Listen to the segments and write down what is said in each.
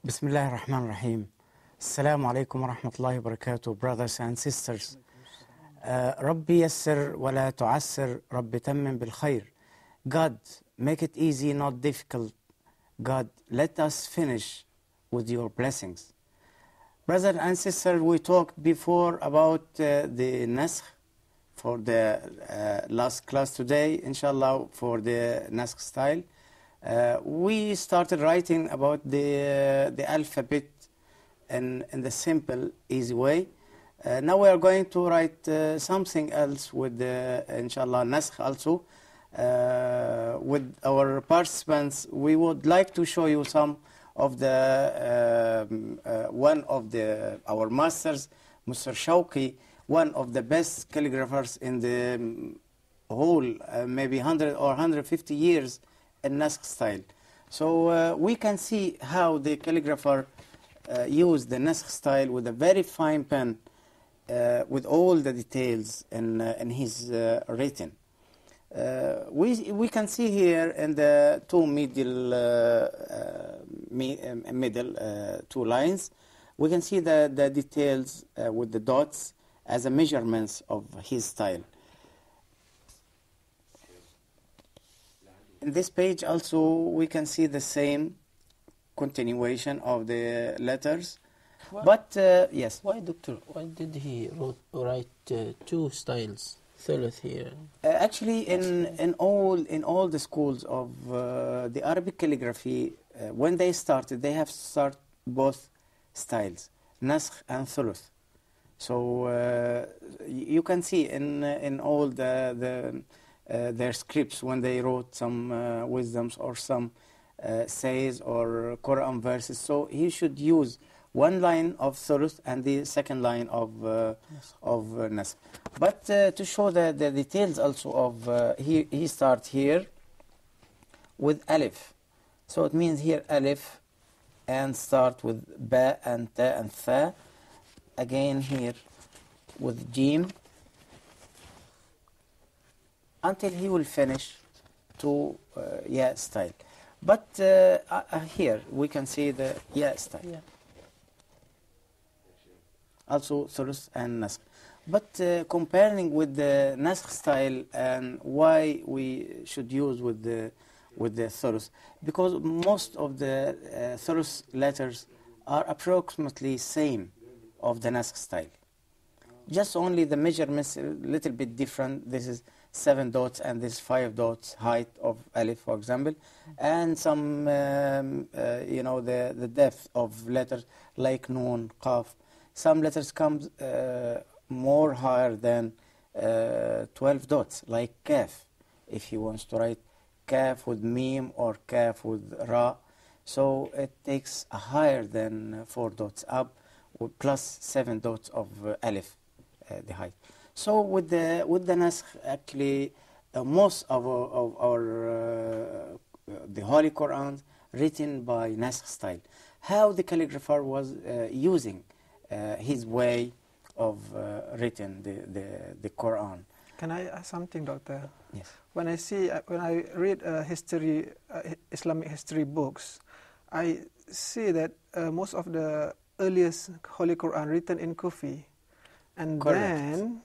بسم الله الرحمن الرحيم. السلام عليكم ورحمة الله وبركاته. Brothers and sisters, ربي يسر ولا تعسر. ربي تمم بالخير. God, make it easy, not difficult. God, let us finish with your blessings. Brothers and sisters, we talked before about the naskh for the last class today, inshallah, for the naskh style. We started writing about the alphabet in the simple, easy way. Now we are going to write something else with inshallah, naskh also. With our participants, we would like to show you some of the one of our masters, Mr. Shawki, one of the best calligraphers in the whole maybe 100 or 150 years in naskh style. So we can see how the calligrapher used the naskh style with a very fine pen with all the details in his written. We can see here in the two middle two lines, we can see the details with the dots as a measurements of his style. In this page also we can see the same continuation of the letters. Why, but yes. Why, doctor? Why did he write two styles? Thuluth here. Actually, in all the schools of the Arabic calligraphy, when they started, they have started both styles, naskh and thuluth. So you can see in all their scripts when they wrote some wisdoms or some says or Quran verses. So he should use one line of thuluth and the second line of naskh. But to show the details also of he starts here with alif. So it means here alif and start with ba and ta and tha. Again here with jim until he will finish to ya style. But here we can see the ya style. Yeah. Also thuluth and naskh. But comparing with the naskh style and why we should use with the thuluth, because most of the thuluth letters are approximately same of the naskh style. Just only the measurements a little bit different. This is 7 dots and this 5 dots height of alif, for example, and some the depth of letters like noon, qaf. Some letters come more higher than 12 dots, like kaf. If he wants to write kaf with mim or kaf with ra, so it takes a higher than 4 dots up, plus 7 dots of alif, the height. So with the naskh, actually, most of our the Holy Quran written by naskh style. How the calligrapher was using his way of written the Quran. Can I ask something, Doctor? Yes. When I read history, Islamic history books, I see that most of the earliest Holy Quran written in Kufi, and Correct. then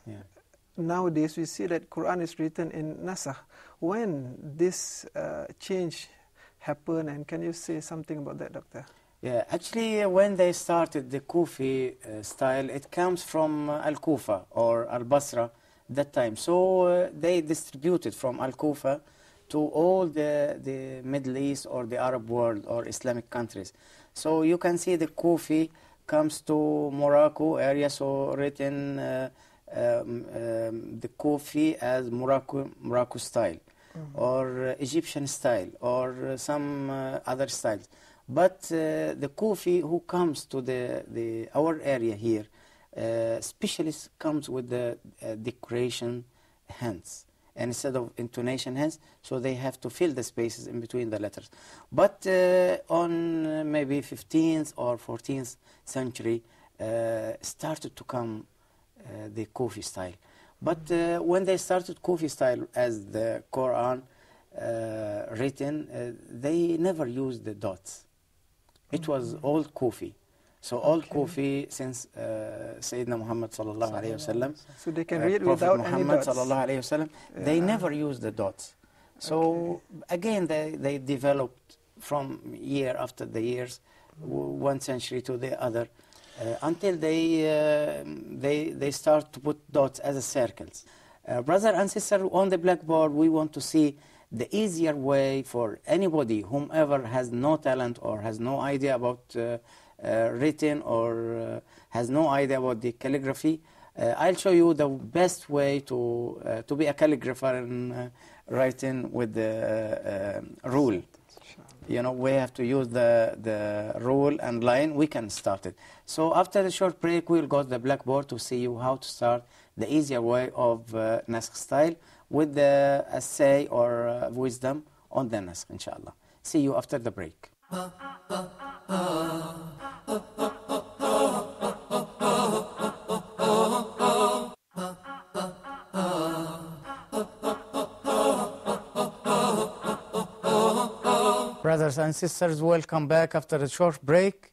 nowadays we see that Quran is written in Nasakh. When this change happened, and can you say something about that, Doctor? Yeah, actually, when they started the Kufi style, it comes from Al-Kufa or Al-Basra that time. So they distributed from Al-Kufa to all the Middle East or the Arab world or Islamic countries. So you can see the Kufi comes to Morocco area, so written the Kufi as Morocco style, or Egyptian style, or some other styles. But the Kufi who comes to our area here, specialist comes with the decoration hands, and instead of intonation hands, so they have to fill the spaces in between the letters. But on maybe 15th or 14th century, started to come the Kufi style. But when they started Kufi style as the Quran written, they never used the dots. It was old Kufi. So old Kufi since Sayyidina Muhammad sallallahu alayhi wasallam. So they can read Prophet without Muhammad any dots. sallallahu alayhi wasallam. They never used the dots. So again, they developed from year after the years, one century to the other, until they start to put dots as a circles. Brother and sister, on the blackboard, we want to see the easier way for anybody, whomever has no talent or has no idea about written or has no idea about the calligraphy. I'll show you the best way to be a calligrapher and writing with the rule. You know, we have to use the rule and line. We can start it. So after the short break, we'll go to the blackboard to see you how to start the easier way of Naskh style with the essay or wisdom on the Naskh, inshallah. See you after the break. Brothers and sisters, welcome back after a short break.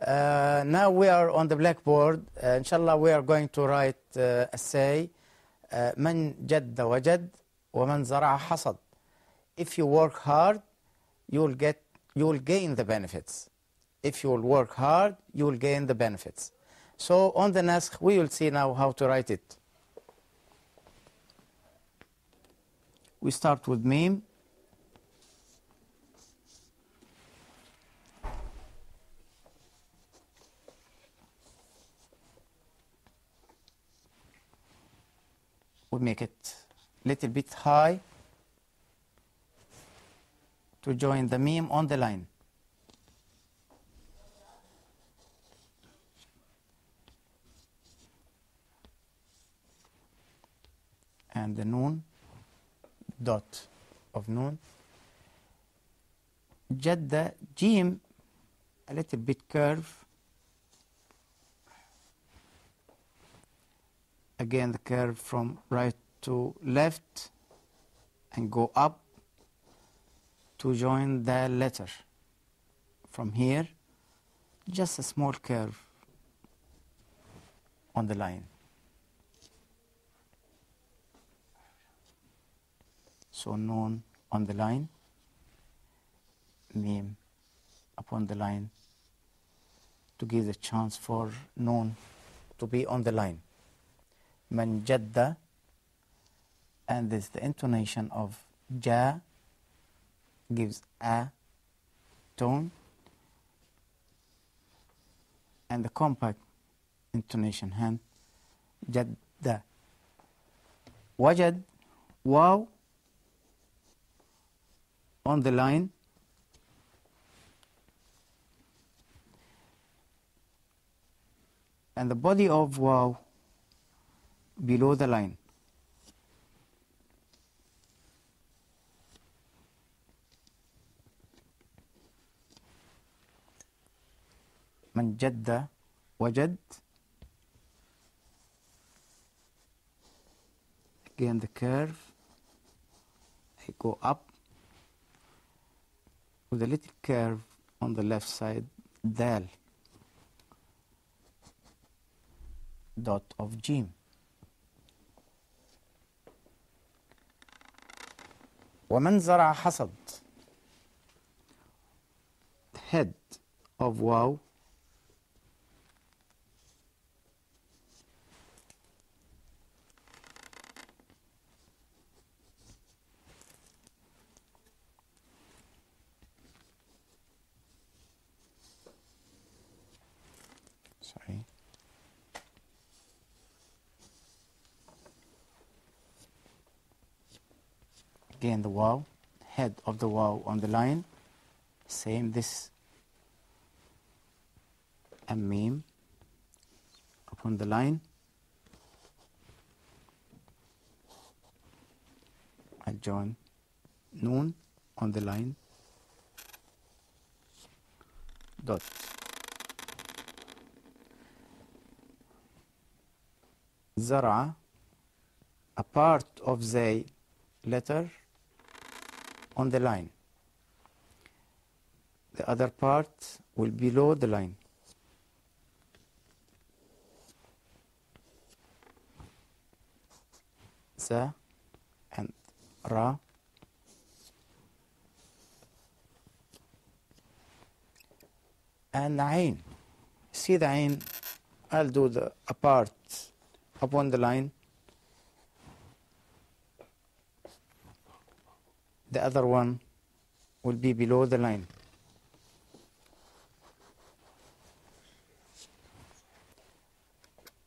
Now we are on the blackboard. Inshallah, we are going to write essay. من جد وجد ومن زرع حصد. If you work hard, you will gain the benefits. If you will work hard, you will gain the benefits. So on the Naskh, we will see now how to write it. We start with meme. We make it a little bit high to join the meme on the line. And the noon, dot of noon. Jadda, jim, a little bit curve. Again, the curve from right to left and go up to join the letter. From here, just a small curve on the line. So noon on the line, meme upon the line to give the chance for noon to be on the line. Man jadda, and this the intonation of ja gives a tone, and the compact intonation hand jadda. Wajad, wow on the line, and the body of wow below the line. من جد وجد. Again the curve. I go up with a little curve on the left side. Dal. Dot of jim. ومن زرع حصد. Head of wow. Sorry. Again the waw, head of the waw on the line, same this, and meme upon the line. I'll join noon on the line, dot. Zara, a part of the letter on the line. The other part will be below the line. Za and Ra. And Ain. See the Ain? I'll do the a part upon the line. The other one will be below the line.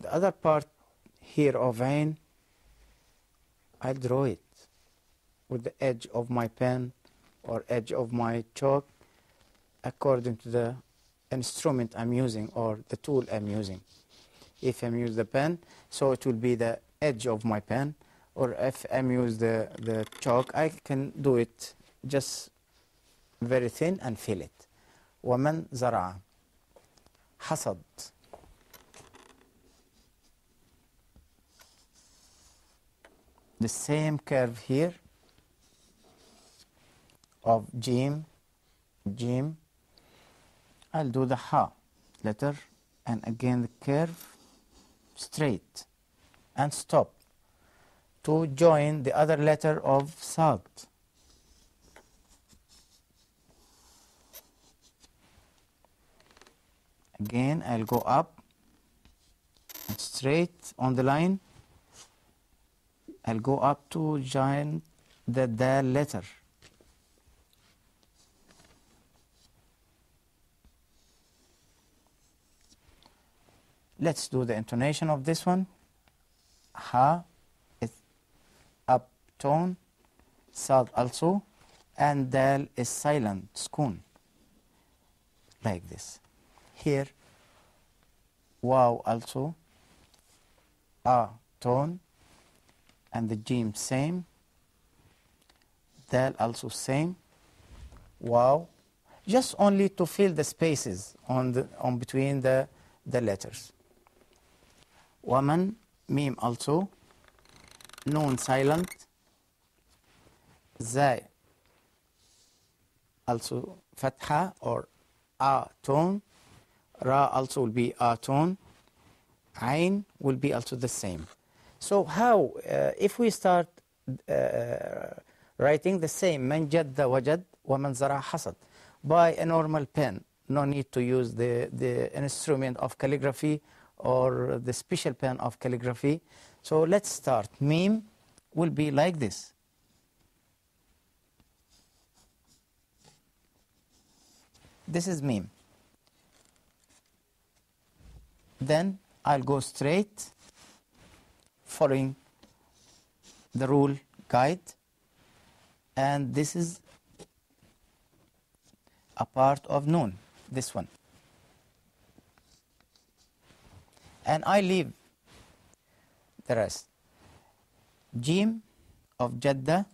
The other part here of Ain, I'll draw it with the edge of my pen or edge of my chalk according to the instrument I'm using or the tool I'm using. If I'm using the pen, so it will be the edge of my pen, or if I'm use the chalk, I can do it just very thin and fill it. ومن زرع حصد. The same curve here of Jim. I'll do the Ha letter and again the curve straight and stop to join the other letter of Sad. Again I'll go up and straight on the line. I'll go up to join the Dal letter. Let's do the intonation of this one. Ha is up tone, Sad also, and Dal is silent, Skun. Like this. Here, Waw also, A tone, and the Jim same, Dal also same, Waw, just only to fill the spaces on between the letters. Waman, Meme also, Noon silent, Zai also Fatha or A tone, Ra also will be A tone, Ain will be also the same. So how, if we start writing the same, Man jadda wajad wa man zara hasad, by a normal pen, no need to use the instrument of calligraphy or the special pen of calligraphy. So let's start. Meme will be like this. This is meme. Then I'll go straight following the rule guide, and this is a part of Noon, this one. And I leave the rest. Jim of Jeddah,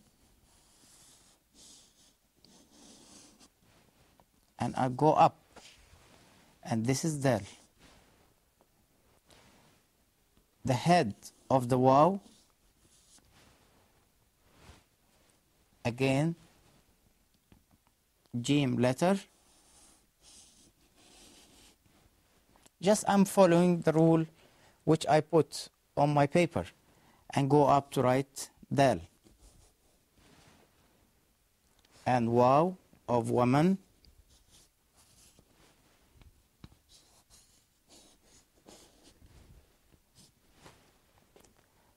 and I go up, and this is Dal. The head of the Waw, again Jim letter. Just I'm following the rule which I put on my paper and go up to write Dal. And Waw of woman,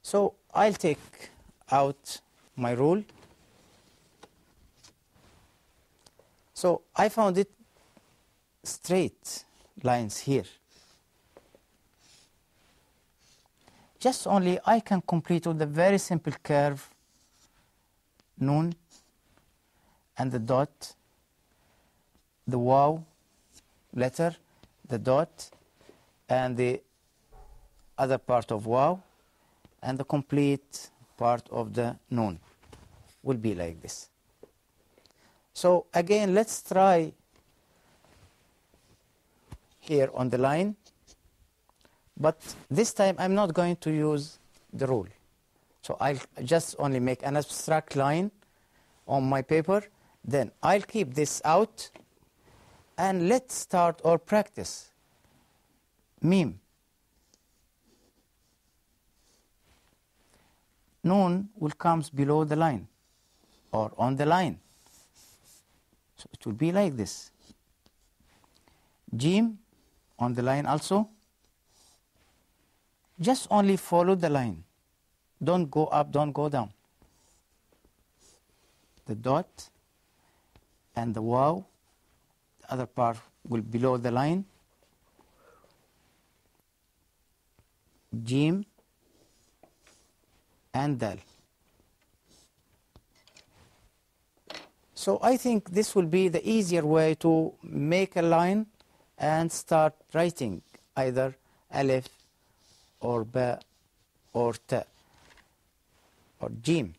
so I'll take out my rule. So I found it straight lines here. just only I can complete with a very simple curve, noon, and the dot, the waw letter, the dot, and the other part of waw, and the complete part of the noon will be like this. So again, let's try here on the line, but this time I'm not going to use the rule. So I'll just only make an abstract line on my paper, then I'll keep this out, and let's start or practice. Meme. Noon will come below the line or on the line. So it will be like this. Jim on the line also. Just only follow the line. Don't go up, don't go down. The dot and the waw, the other part will below the line. Jim and dal. So I think this will be the easier way to make a line and start writing either alif or ba or ta or jim.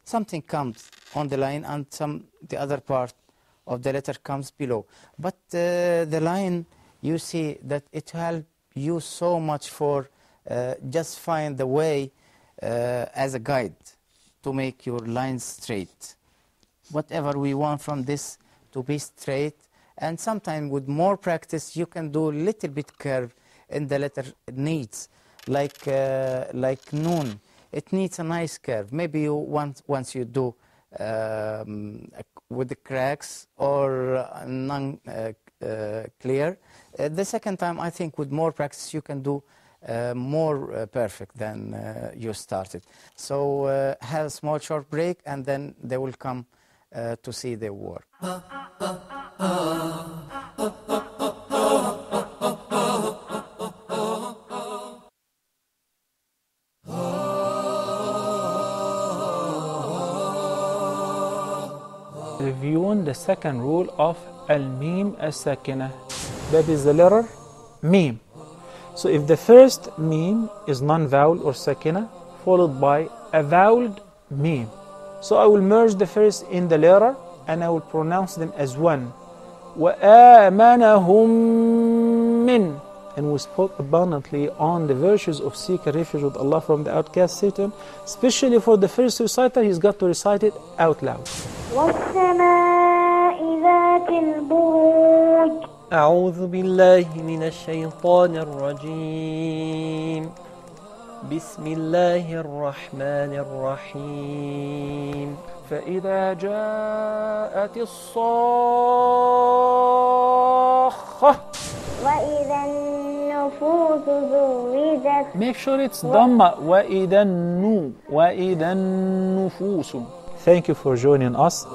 Something comes on the line and the other part of the letter comes below. But the line, you see that it helps you so much for just find the way as a guide to make your lines straight. Whatever we want from this to be straight, and sometimes with more practice you can do a little bit curve in the letter needs, like noon. It needs a nice curve. Maybe you once you do with the cracks or non-clear. The second time, I think with more practice you can do more perfect than you started. So have a small short break, and then they will come to see their work. Reviewing the second rule of al-mim as-sakina. That is the letter mim. So if the first mim is non-vowel or sakina, followed by a voweled mim. So I will merge the first in the letter and I will pronounce them as one. وَآمَنَهُمْ مِنْ. And we spoke abundantly on the virtues of seeking refuge with Allah from the outcast Satan. Especially for the first reciter, he's got to recite it out loud. وَالسَّمَاءِ ذَاتِ الْبُرُوجِ. أعوذ بالله من الشيطان الرجيم. بسم الله الرحمن الرحيم. فإذا جاءت الصاخة. وَإِذَا النُّفُوسُ زُوِّجَتْ. Make sure it's dhamma. وَإِذَا النُّفُوسُ. Thank you for joining us.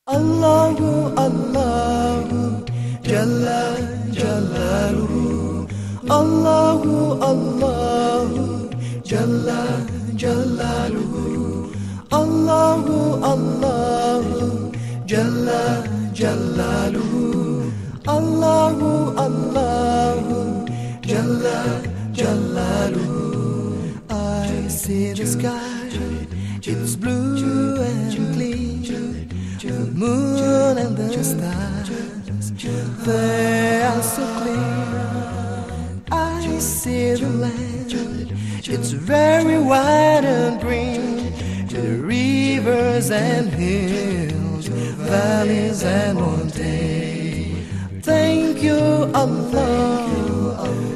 Allahu Allahu Jalla Jalaluhu. Allahu Allahu Jalla Jalaluhu. Allahu Allahu Jalla Jalaluhu. Allahu Allahu Jalla Jalaluhu. I see the sky, it's blue and clean. The moon and the stars, they are so clear. I see the land, it's very wide and green. The rivers and hills, valleys and mountains. Thank you, Allah,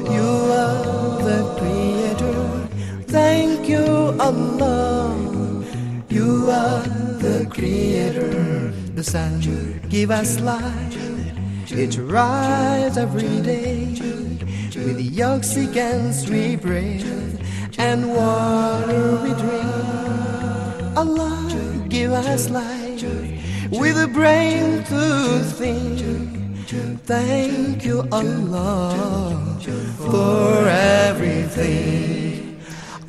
you are the Creator. Thank you, Allah, you are the Creator. The sun give us light, it rises every day. With the oxygen we breathe and water we drink. Allah, give us life with a brain to think. Thank you, Allah, for everything.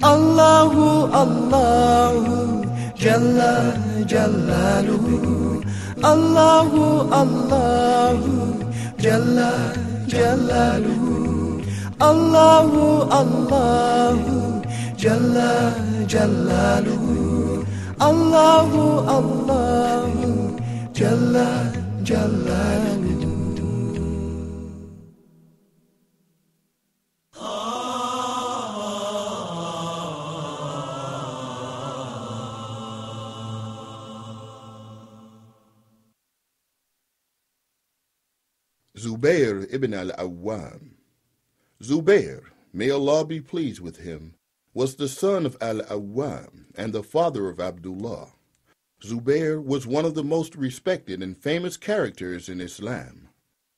Allahu, Allahu, Jalla Jalaluhu. Allahu, Allahu, Jalla Jalaluhu. Allahu, Allahu, Jalla Jalaluhu. Allahu, Allahu, Jalla Jalaluhu. Zubair ibn al-Awwam. Zubair, may Allah be pleased with him, was the son of al-Awwam and the father of Abdullah. Zubair was one of the most respected and famous characters in Islam.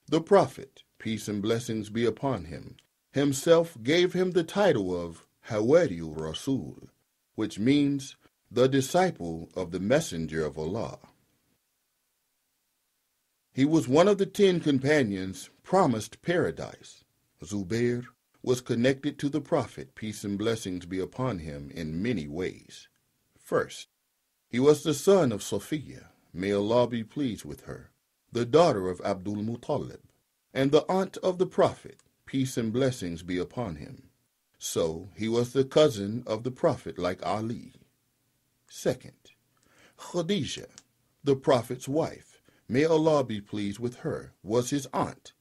The Prophet, peace and blessings be upon him, himself gave him the title of Hawariyu Rasul, which means the disciple of the Messenger of Allah. He was one of the 10 companions promised paradise. Zubair was connected to the Prophet, peace and blessings be upon him, in many ways. First, he was the son of Sophia, may Allah be pleased with her, the daughter of Abdul Muttalib, and the aunt of the Prophet, peace and blessings be upon him. So he was the cousin of the Prophet like Ali. Second, Khadija, the Prophet's wife, may Allah be pleased with her, was his aunt.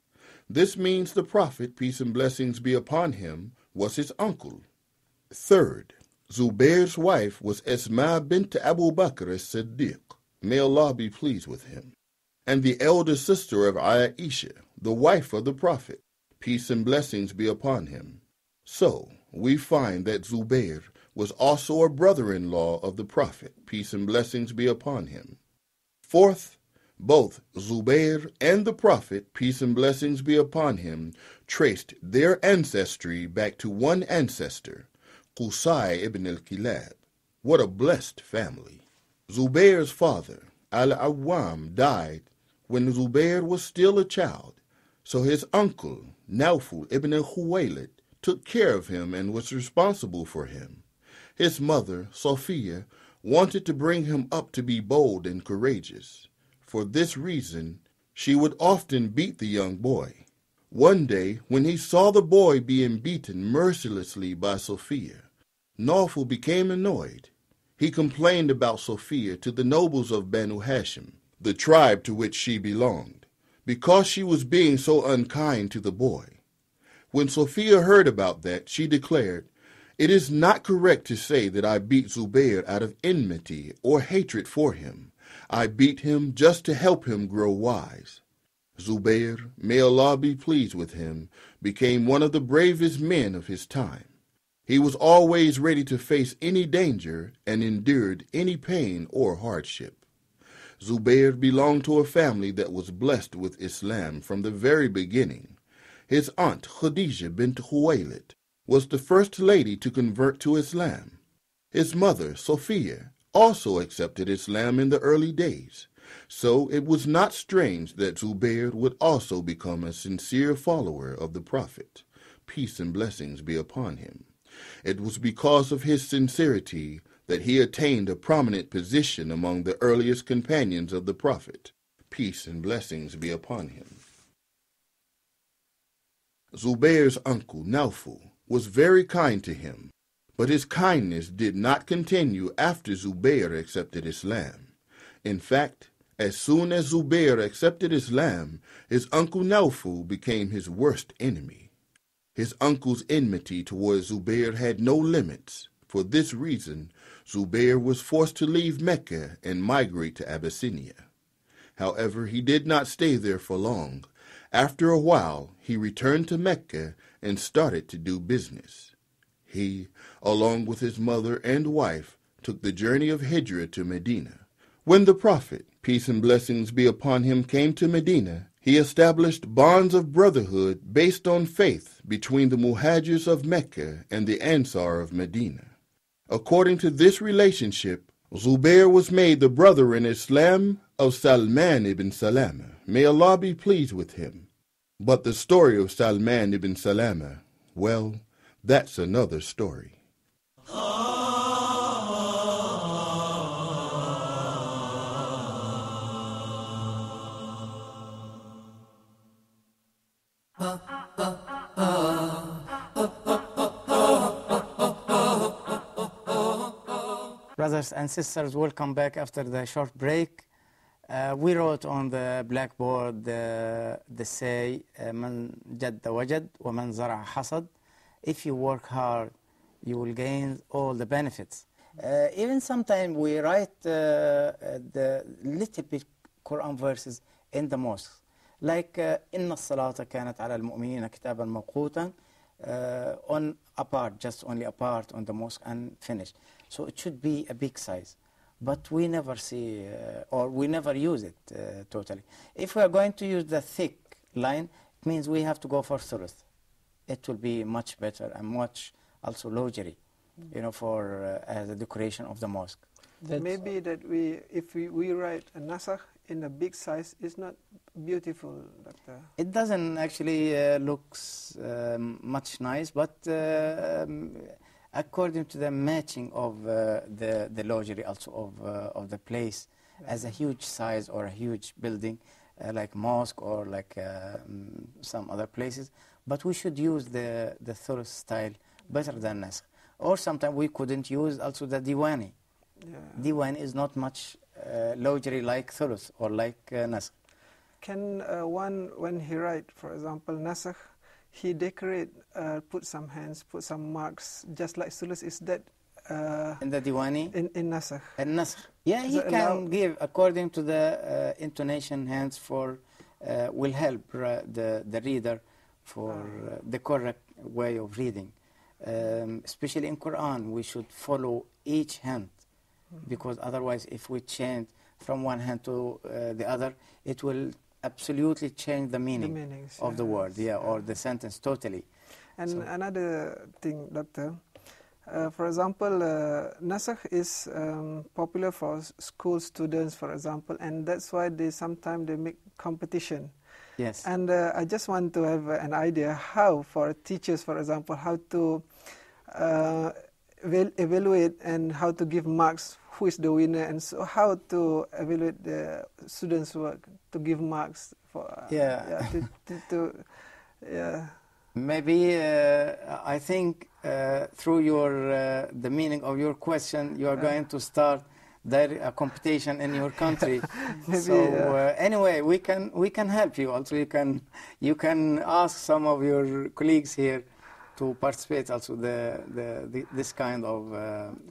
This means the Prophet, peace and blessings be upon him, was his uncle. Third, Zubair's wife was Asma bint Abu Bakr as-Siddiq, may Allah be pleased with him, and the elder sister of Aisha, the wife of the Prophet, peace and blessings be upon him. So, we find that Zubair was also a brother-in-law of the Prophet, peace and blessings be upon him. Fourth, both Zubair and the Prophet, peace and blessings be upon him, traced their ancestry back to one ancestor, Qusay ibn al-Kilab. What a blessed family. Zubair's father, Al-Awwam, died when Zubair was still a child, so his uncle, Nawfal ibn Khuwaylid, took care of him and was responsible for him. His mother, Sophia, wanted to bring him up to be bold and courageous. For this reason, she would often beat the young boy. One day, when he saw the boy being beaten mercilessly by Sophia, Nawfal became annoyed. He complained about Sophia to the nobles of Banu Hashim, the tribe to which she belonged, because she was being so unkind to the boy. When Sophia heard about that, she declared, "It is not correct to say that I beat Zubair out of enmity or hatred for him. I beat him just to help him grow wise." Zubair, may Allah be pleased with him, became one of the bravest men of his time. He was always ready to face any danger and endured any pain or hardship. Zubair belonged to a family that was blessed with Islam from the very beginning. His aunt, Khadija bint Khuwaylid, was the first lady to convert to Islam. His mother, Sophia, also accepted Islam in the early days, so it was not strange that Zubair would also become a sincere follower of the Prophet, peace and blessings be upon him. It was because of his sincerity that he attained a prominent position among the earliest companions of the Prophet, peace and blessings be upon him. Zubair's uncle, Nawfal, was very kind to him, but his kindness did not continue after Zubair accepted Islam. In fact, as soon as Zubair accepted Islam, his uncle Nawfal became his worst enemy. His uncle's enmity towards Zubair had no limits. For this reason, Zubair was forced to leave Mecca and migrate to Abyssinia. However, he did not stay there for long. After a while, he returned to Mecca and started to do business. He, along with his mother and wife, took the journey of Hijrah to Medina. When the Prophet, peace and blessings be upon him, came to Medina, he established bonds of brotherhood based on faith between the Muhajirs of Mecca and the Ansar of Medina. According to this relationship, Zubair was made the brother in Islam of Salman ibn Salama. May Allah be pleased with him. But the story of Salman ibn Salama, well, that's another story. Brothers and sisters, welcome back after the short break. We wrote on the blackboard the say, "Man jadda wajad, wa man zara hasad." If you work hard, you will gain all the benefits. Even sometimes we write the little bit Quran verses in the mosque, like "Inna as-salata kanat ala al-mu'minina kitaban mawqutan," on a part, just only a part on the mosque and finished. So it should be a big size, but we never see or we never use it totally. If we are going to use the thick line, it means we have to go for thuluth. It will be much better and much also luxury, you know, for as a decoration of the mosque. Maybe that if we write a nasakh in a big size, it's not beautiful, Doctor. It doesn't actually looks much nice, but according to the matching of the luxury also of the place, as a huge size or a huge building, like mosque or like some other places. But we should use the thuluth style better than nasakh. Or sometimes we couldn't use also the diwani. Yeah. Diwani is not much luxury like thuluth or like nasakh. Can one, when he write, for example, nasakh, he decorate, put some hands, put some marks, just like thuluth? Is that in the diwani? In nasakh? In nasakh. Yeah, he can give according to the intonation. Hands for will help the reader for the correct way of reading. Especially in Quran, we should follow each hand, because otherwise, if we change from one hand to the other, it will absolutely change the meaning of the word, or the sentence totally. And so, another thing, Doctor, for example, nasakh is popular for school students, for example, and that's why sometimes they make competition. Yes. And I just want to have an idea how, for teachers, for example, how to evaluate and how to give marks, who is the winner, and so how to evaluate the students' work, to give marks for Maybe I think through your the meaning of your question, you are going to start a competition in your country. So anyway, we can help you. Also, you can ask some of your colleagues here to participate also this kind of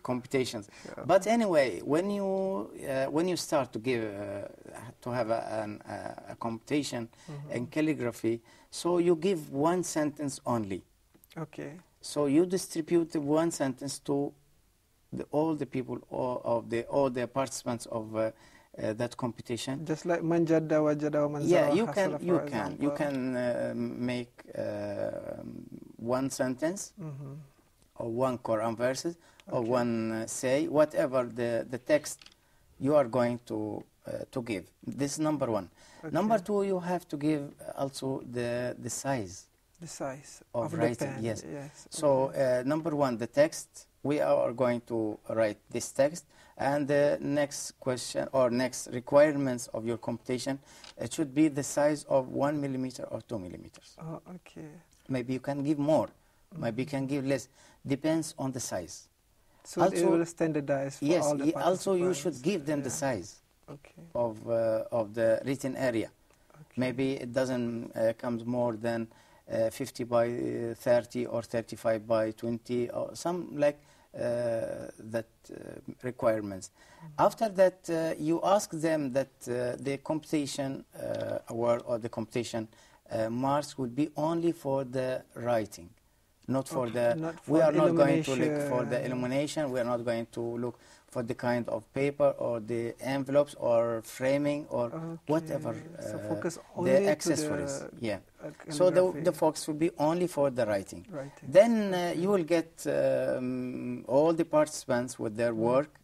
competitions. Yeah. But anyway, when you start to give to have a competition in calligraphy, so you give one sentence only. Okay. So you distribute the one sentence to all the people, all the participants of that competition. Just like man jadda wajada wa man zara hasala, you can make one sentence or one Quran verses or one say, whatever the text you are going to give. This is number one. Okay. Number two, you have to give also the size. The size of writing. The pen. Yes. So number one, the text. We are going to write this text, and the next question or next requirements of your competition, it should be the size of 1 millimeter or 2 millimeters. Oh, okay. Maybe you can give more, maybe you can give less, depends on the size. So also, it will standardize for all the participants. Also you should give them the size of the written area. Okay. Maybe it doesn't comes more than 50 by 30 or 35 by 20 or some like that requirements. After that, you ask them that the competition award or the competition marks will be only for the writing, not for we are not going to look for the illumination. We are not going to look for the kind of paper or the envelopes or framing or whatever so focus only the accessories. So the focus will be only for the writing. Then you will get all the participants with their work,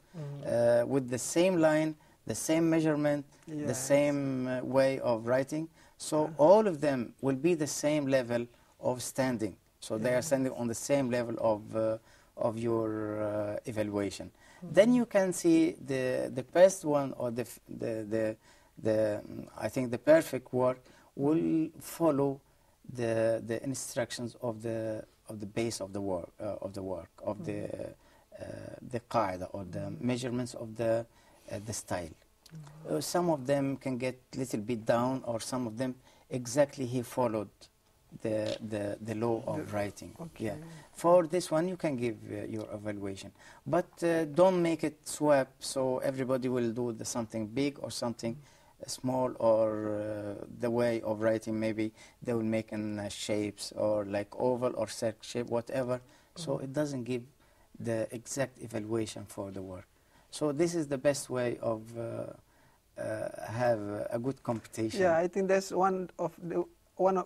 with the same line, the same measurement, the Yes. same way of writing. So all of them will be the same level of standing. So they are standing on the same level of your evaluation. Then you can see the best one, or I think the perfect work will follow the instructions of the base of the work of the qaida, or the measurements of the style. Some of them can get a little bit down, or some of them exactly he followed the law of writing. Okay. Yeah. For this one, you can give your evaluation, but don't make it swap. So everybody will do something big or something small, or the way of writing. Maybe they will make in shapes, or like oval or circle shape, whatever. So it doesn't give the exact evaluation for the work. So this is the best way of have a good competition. Yeah, I think that's one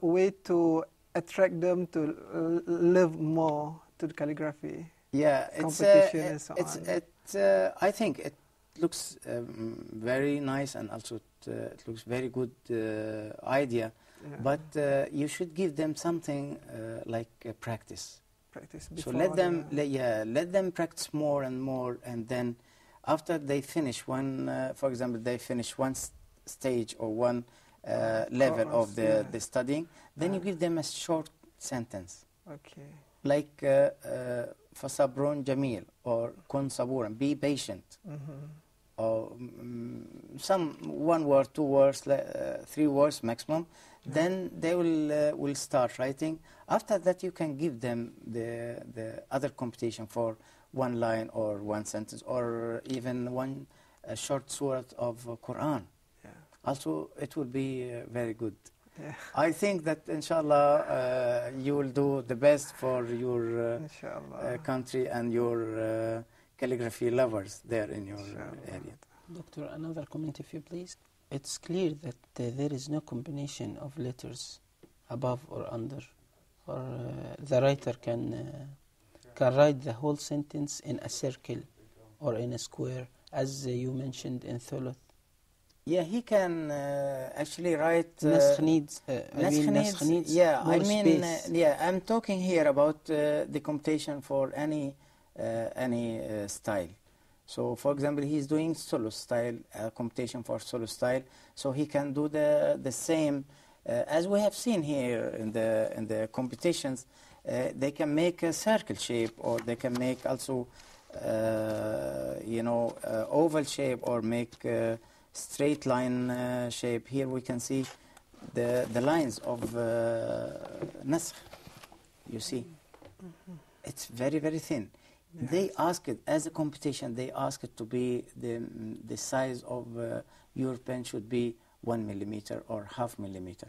way to attract them to live more to the calligraphy. Yeah, competition and so on. I think it looks very nice, and also it looks very good idea. Yeah. But you should give them something like practice. Practice So before let them, the- let them practice more and more, and then after they finish one, for example, they finish one stage or one level course, of yeah. the studying, then you give them a short sentence, Okay. like فَصَبْرٌ جَمِيل, or كُن صَبُورًا, be patient. Or some 1 word, 2 words, 3 words maximum. Then they will start writing. After that, you can give them the other competition for 1 line or 1 sentence, or even one short surah of Quran. Yeah. Also, it will be very good. Yeah. I think that, inshallah, you will do the best for your Inshallah. country and your calligraphy lovers there in your area. Doctor, another comment, if you please. It's clear that there is no combination of letters above or under, or the writer can write the whole sentence in a circle or in a square, as you mentioned in Thuluth. Yeah, he can actually write. Nasakh needs. Nasakh needs. Yeah, I mean, I'm talking here about the computation for any style. So, for example, he's doing solo style, computation for solo style. So he can do the same as we have seen here in the competitions. They can make a circle shape, or they can make also, oval shape, or make straight line shape. Here we can see the lines of nasakh. You see, it's very, very thin. Yes. They ask it as a competition. They ask it to be the size of your pen should be 1 millimeter or half millimeter.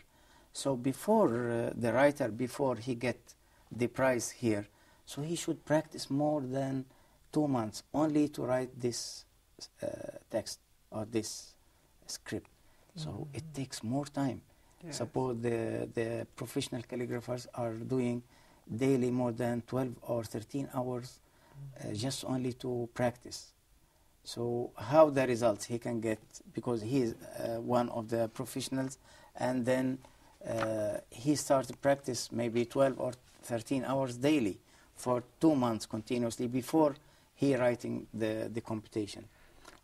So before the writer, before he get the prize here, so he should practice more than 2 months only to write this text or this script. So it takes more time. Yes. Suppose the professional calligraphers are doing daily more than 12 or 13 hours just only to practice. So how the results he can get, because he is one of the professionals, and then he started practice maybe 12 or 13 hours daily for 2 months continuously before he writing the computation.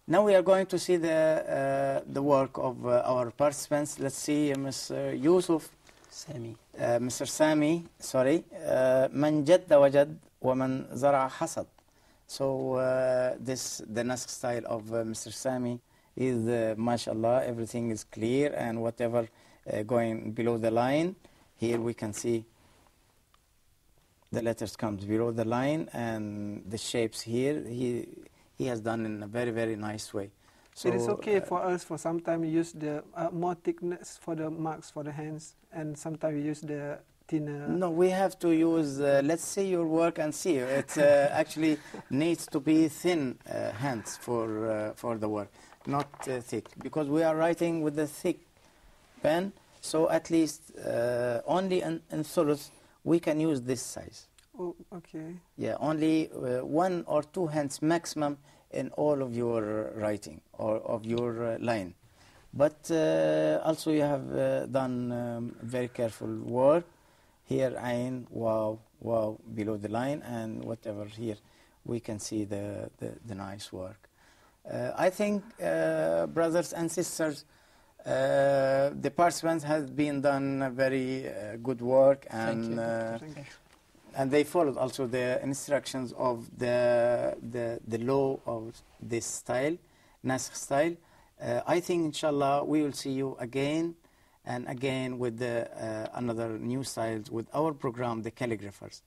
Now we are going to see the work of our participants. Let's see Mr. Yusuf. Sami. Mr. Sami, sorry. من جد وجد ومن زرع حصد. So the nasakh style of Mr. Sami is mashallah, everything is clear, and whatever going below the line, here we can see the letters comes below the line, and the shapes here he has done in a very, very nice way. So it is okay for us for sometimes use the more thickness for the marks for the hands, and sometimes we use the thinner. No, we have to use, let's see your work and see. It actually needs to be thin hands for the work, not thick, because we are writing with the thick pen, so at least only in Thuluth we can use this size. Oh, okay. Yeah, only 1 or 2 hands maximum in all of your writing or of your line. But also you have done very careful work. Here, ayn, wow, below the line, and whatever here, we can see the nice work. I think, brothers and sisters, the participants have been done very good work, and they followed also the instructions of the law of this style, Nasakh style. I think, inshallah, we will see you again and again with another new styles with our program, The Calligraphers.